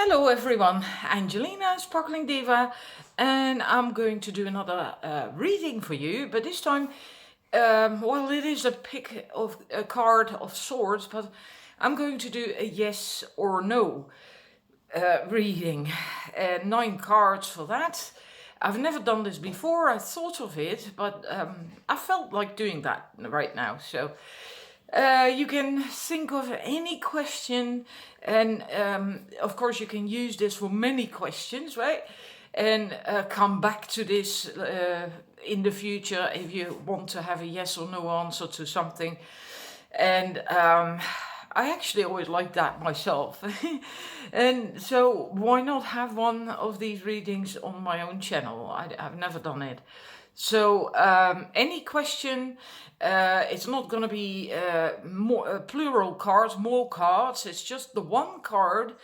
Hello everyone, Angelina, Sparkling Diva, and I'm going to do another reading for you, but this time, well, it is a pick of a card of sorts, but I'm going to do a yes or no reading. 9 cards for that. I've never done this before, I thought of it, but I felt like doing that right now, so... you can think of any question, and of course you can use this for many questions, right? And come back to this in the future if you want to have a yes or no answer to something. And I actually always like that myself. And so why not have one of these readings on my own channel? I've never done it. So any question, it's not going to be more plural cards, more cards. It's just the one card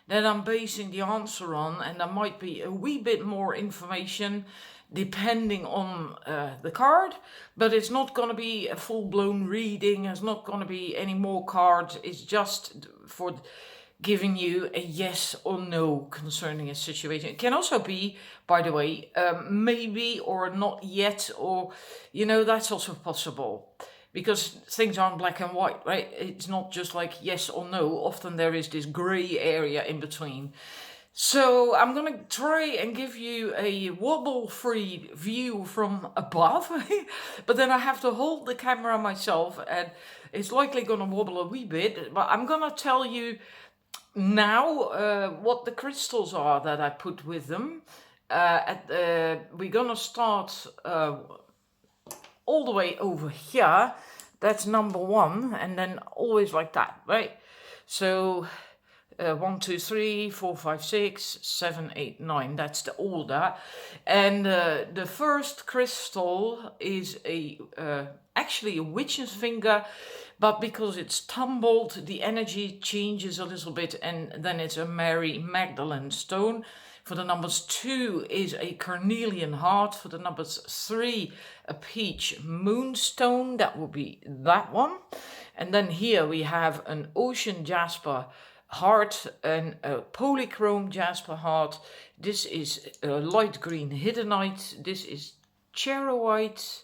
that I'm basing the answer on, and there might be a wee bit more information depending on the card, but it's not going to be a full-blown reading. It's not going to be any more cards. It's just for giving you a yes or no concerning a situation. It can also be, by the way, maybe or not yet, or, you know, that's also possible. Because things aren't black and white, right? It's not just like yes or no. Often there is this grey area in between. So I'm going to try and give you a wobble-free view from above, but then I have to hold the camera myself, and it's likely going to wobble a wee bit, but I'm going to tell you now what the crystals are that I put with them. We're gonna start all the way over here. That's number 1, and then always like that, right? So 1, 2, 3, 4, 5, 6, 7, 8, 9. That's the order. And the first crystal is actually a witch's finger, but because it's tumbled, the energy changes a little bit, and then it's a Mary Magdalene stone. For the numbers 2 is a Carnelian heart. For the numbers 3, a peach moonstone. That will be that one. And then here we have an ocean jasper heart and a Polychrome jasper heart. This is a light green Hiddenite. This is Charoite.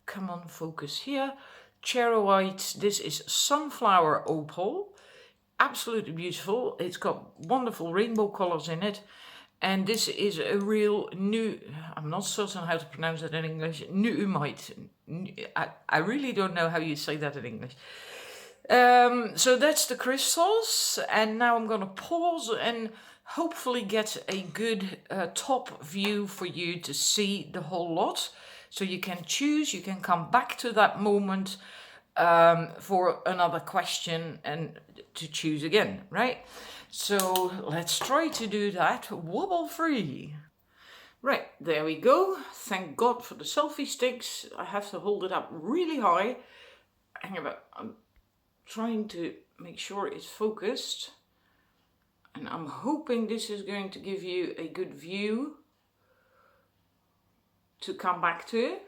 Come on, focus here. Charoite. This is sunflower opal. Absolutely beautiful. It's got wonderful rainbow colors in it. And this is a real I'm not certain how to pronounce it in English, Nuumite. I really don't know how you say that in English. So that's the crystals, and now I'm going to pause and hopefully get a good top view for you to see the whole lot. So you can choose, you can come back to that moment for another question and to choose again, right? So let's try to do that wobble free. Right, there we go. Thank God for the selfie sticks. I have to hold it up really high. Hang on, I'm trying to make sure it's focused. And I'm hoping this is going to give you a good view to come back to.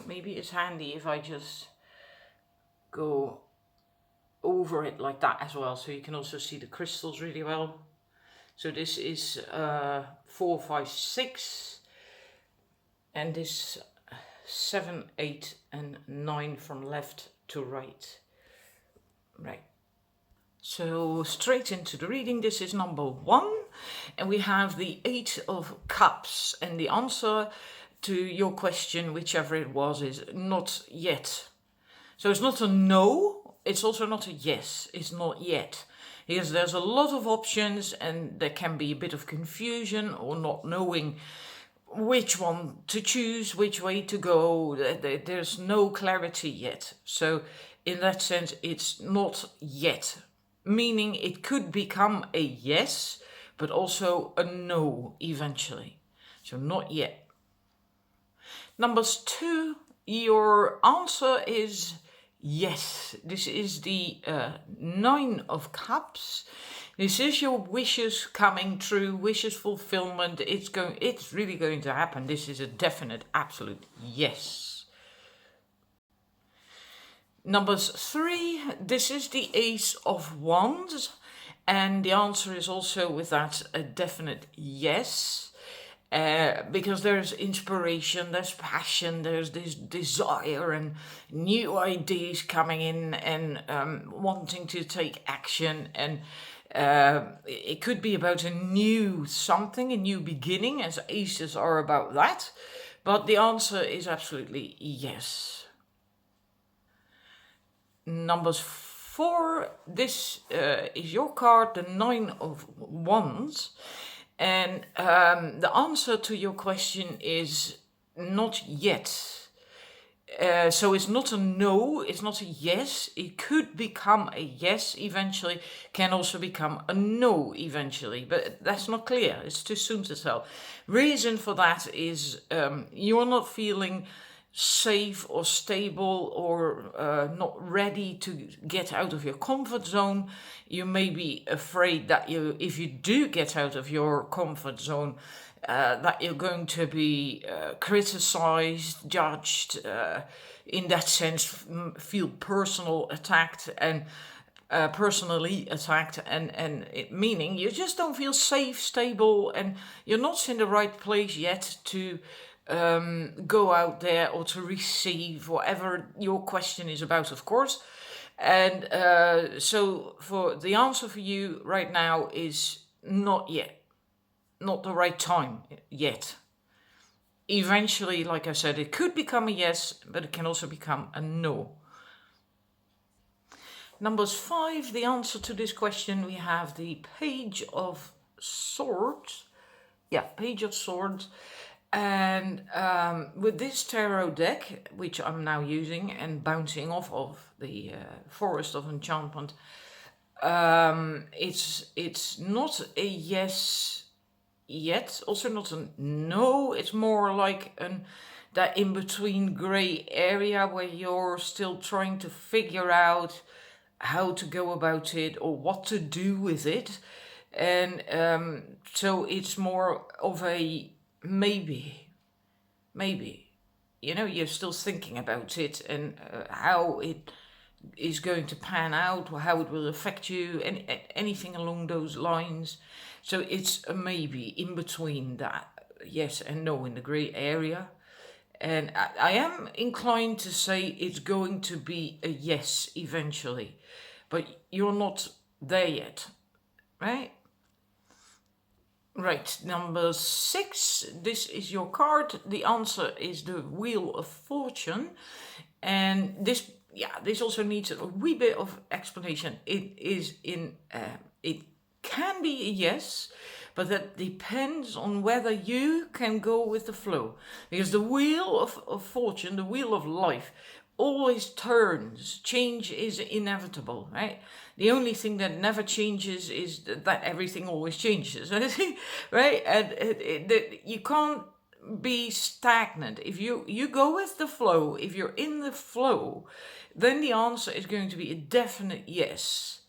Maybe it's handy if I just go over it like that as well, so you can also see the crystals really well. So this is 4, 5, 6, and this 7, 8, and 9 from left to right. Right. So straight into the reading. This is number 1, and we have the 8 of Cups, and the answer to your question, whichever it was, is not yet. So it's not a no, it's also not a yes, it's not yet. Because there's a lot of options, and there can be a bit of confusion or not knowing which one to choose, which way to go. There's no clarity yet. So in that sense, it's not yet, meaning it could become a yes, but also a no eventually. So not yet. Numbers 2, your answer is yes. This is the 9 of Cups. This is your wishes coming true, wishes fulfillment. It's really going to happen. This is a definite, absolute yes. Numbers 3, this is the Ace of Wands, and the answer is also with that a definite yes. Because there's inspiration, there's passion, there's this desire and new ideas coming in, and wanting to take action, and it could be about a new something, a new beginning, as aces are about that. But the answer is absolutely yes. Numbers 4, this is your card, the Nine of Wands. And the answer to your question is not yet. So it's not a no, it's not a yes. It could become a yes eventually, can also become a no eventually, but that's not clear. It's too soon to tell. Reason for that is you're not feeling safe or stable, or not ready to get out of your comfort zone. You may be afraid that if you do get out of your comfort zone, that you're going to be criticized, judged, in that sense, feel personally attacked, and meaning you just don't feel safe, stable, and you're not in the right place yet to go out there or to receive whatever your question is about, of course. And so for the answer for you right now is not yet, not the right time yet. Eventually, like I said, it could become a yes, but it can also become a no. Numbers 5, the answer to this question, we have the Page of Swords. Yeah, Page of Swords. And with this tarot deck, which I'm now using and bouncing off of the Forest of Enchantment, it's not a yes yet, also not a no. It's more like that in-between grey area where you're still trying to figure out how to go about it or what to do with it. And so it's more of a maybe, you're still thinking about it, and how it is going to pan out, or how it will affect you, and anything along those lines. So it's a maybe in between that yes and no, in the grey area. And I am inclined to say it's going to be a yes eventually, but you're not there yet, right? Right, number 6, this is your card. The answer is the Wheel of Fortune. And this also needs a wee bit of explanation. It can be a yes, but that depends on whether you can go with the flow. Because the Wheel of Fortune, the wheel of life, always turns. Change is inevitable, right? The only thing that never changes is that everything always changes, right? And you can't be stagnant. If you go with the flow, if you're in the flow, then the answer is going to be a definite yes.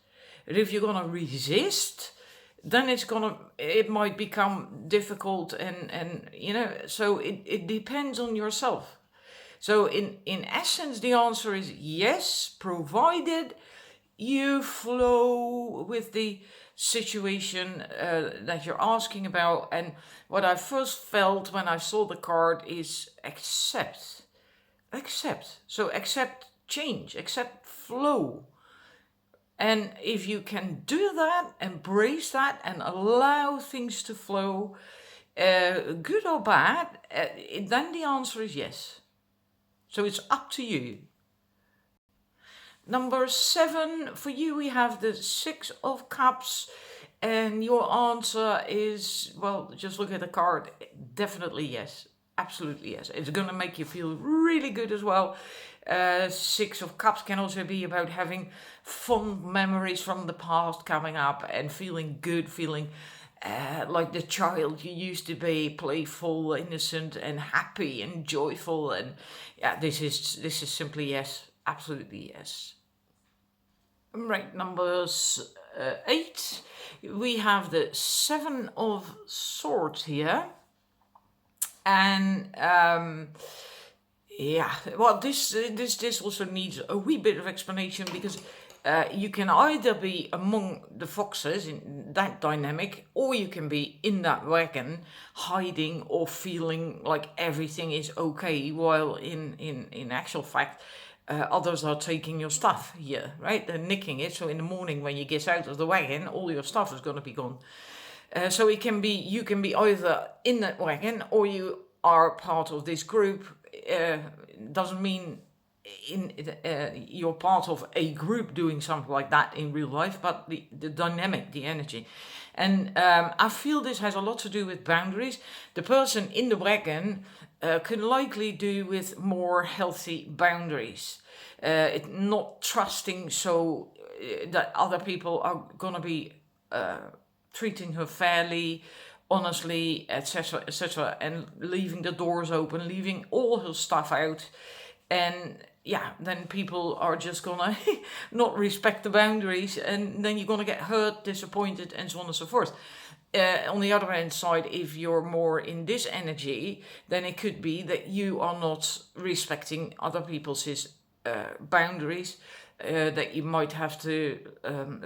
But if you're gonna resist, then it might become difficult, and so it depends on yourself. So in essence, the answer is yes, provided you flow with the situation that you're asking about. And what I first felt when I saw the card is accept. So accept change, accept flow. And if you can do that, embrace that, and allow things to flow, good or bad, then the answer is yes. So it's up to you. Number 7, for you we have the 6 of Cups, and your answer is, well, just look at the card, definitely yes, absolutely yes. It's going to make you feel really good as well. 6 of Cups can also be about having fond memories from the past coming up and feeling good, feeling like the child you used to be, playful, innocent, and happy and joyful. And yeah, this is simply yes, absolutely yes. Right, numbers 8. We have the 7 of Swords here, and Yeah, well, this also needs a wee bit of explanation because you can either be among the foxes in that dynamic, or you can be in that wagon, hiding or feeling like everything is okay, while in actual fact, others are taking your stuff here, right? They're nicking it. So in the morning when you get out of the wagon, all your stuff is going to be gone. So it can be you can be either in that wagon or you are part of this group. Doesn't mean in you're part of a group doing something like that in real life, but the dynamic, the energy. And I feel this has a lot to do with boundaries. The person in the wagon can likely do with more healthy boundaries. Not trusting so that other people are going to be treating her fairly, honestly, etc., etc., and leaving the doors open, leaving all her stuff out, and yeah, then people are just gonna not respect the boundaries, and then you're gonna get hurt, disappointed, and so on and so forth. On the other hand side, if you're more in this energy, then it could be that you are not respecting other people's boundaries, that you might have to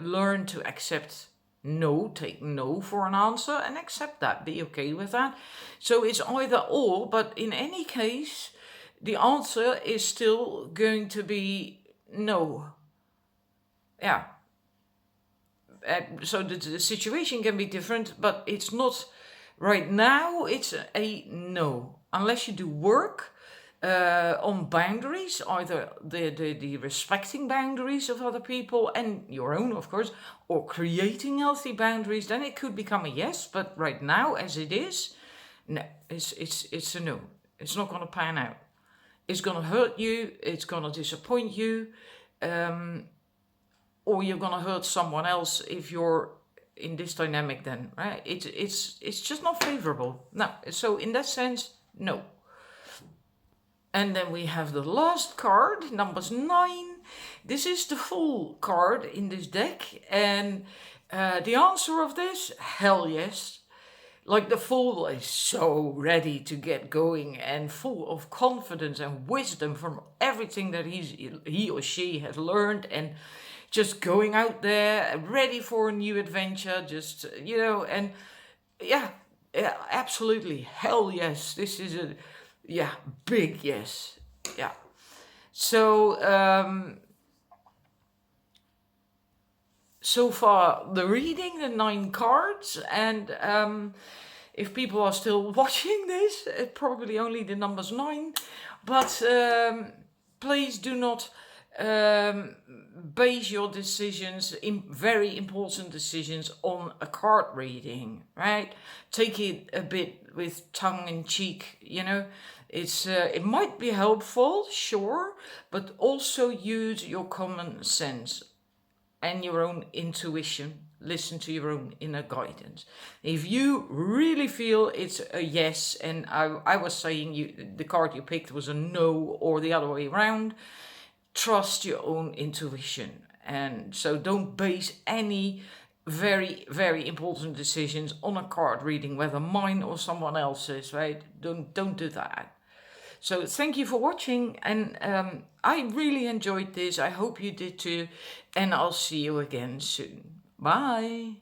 learn to accept no, take no for an answer and accept that, be okay with that. So it's either or, but in any case, the answer is still going to be no. Yeah. So the situation can be different, but it's not right now, it's a no. Unless you do work on boundaries, either the respecting boundaries of other people and your own, of course, or creating healthy boundaries, then it could become a yes. But right now, as it is, no, it's a no. It's not going to pan out. It's going to hurt you. It's going to disappoint you, or you're going to hurt someone else if you're in this dynamic. Then, right? It's just not favorable. No. So in that sense, no. And then we have the last card, numbers 9. This is the full card in this deck. And the answer of this, hell yes. Like the fool is so ready to get going and full of confidence and wisdom from everything that he or she has learned, and just going out there ready for a new adventure, just, and yeah, absolutely, hell yes. This is a big yes. Yeah. So so far the reading, the 9 cards, and if people are still watching this, probably only the numbers 9, but please do not base your decisions, in very important decisions, on a card reading, right? Take it a bit with tongue in cheek, it might be helpful, sure, but also use your common sense and your own intuition. Listen to your own inner guidance. If you really feel it's a yes, and I was saying the card you picked was a no, or the other way around, trust your own intuition. And so don't base any very, very important decisions on a card reading, whether mine or someone else's, right? Don't do that. So thank you for watching, and I really enjoyed this. I hope you did too, and I'll see you again soon. Bye.